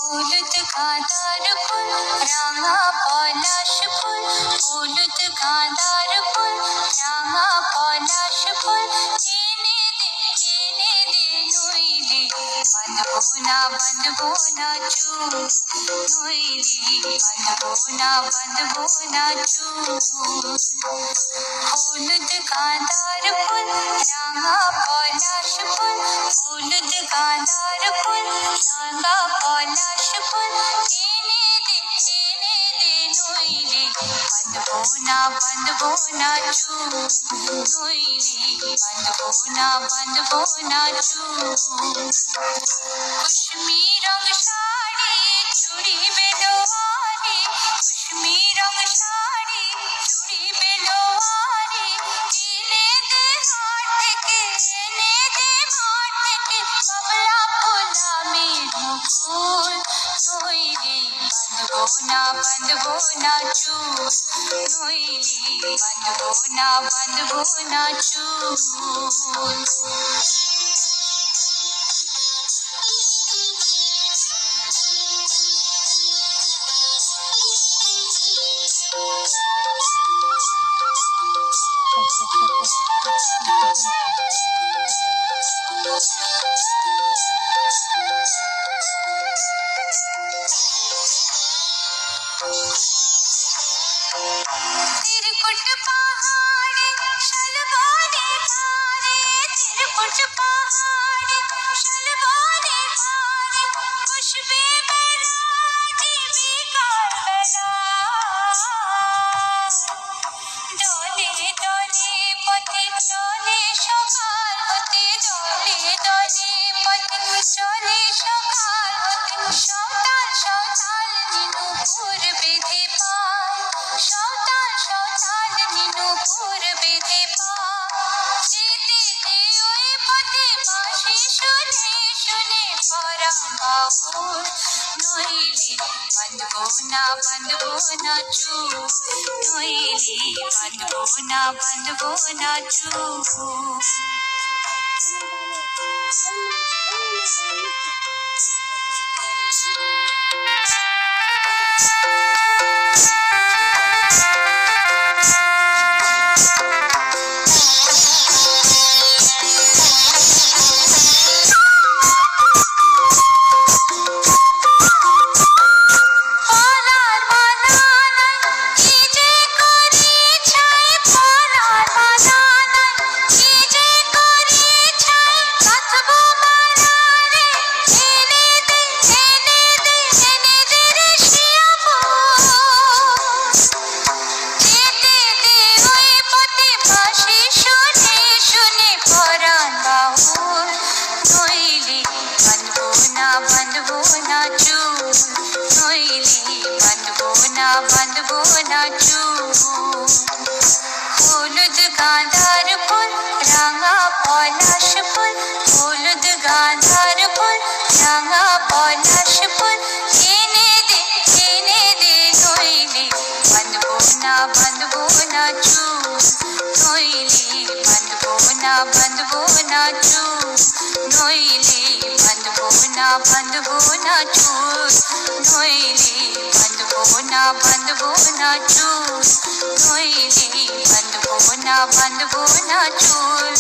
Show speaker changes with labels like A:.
A: হলুদ গাঁদার ফুল রাঙা পলাশ ফুল, হলুদ গাঁদার ফুল রাঙা পলাশ ফুল, এনে দে নইলে বাঁধবো না চুল, নইলে বাঁধবো না চুল। হলুদ গাঁদার ফুল রাঙা পলাশ ফুল, হলুদ গাঁদার ফুল রাঙা পলাশ ফুল, এনে দে নইলে বাঁধবো না চুল, নইলে বাঁধবো না চুল। কুসুমি রং শাড়ি চুড়ি বেলোয়ারি, কুসুমি রং শাড়ি চুড়ি বেলোয়ারি, এনে দে হাট থেকে বাবলা গোলামের মুকুল, নইলে বাঁধবো না চুল, নইলে বাঁধবো না চুল। तिरकुट पहाड़ी शलवाने धारे, तिरकुट पहाड़ी शलवाने धारे, खुशबे बेला जीवी कारबला, डोले डोले पथे चले सकाल होते, डोले डोले पथे चले सकाल होते, सौताल नीनुपुर बेधे पाय, সৌতাল নীনুপুর বেঁধে পায়, যেতে দে ওই পথে বাঁশি শুনে পরাণ বাউল, নইলে বাঁধবো না চুল, নইলে বাঁধবো না চুল। বাঁধবো না চুল। হলুদ গাঁদার ফুল রাঙা পলাশ ফুল, হলুদ গাঁদার ফুল রাঙা পলাশ ফুল, এনে দে নইলে বাঁধবো না চুল, নইলে বাঁধবো না চুল, নইলে বাঁধবো না চুল, নইলে বাঁধবো না চুল, নইলে বাঁধবো না চুল।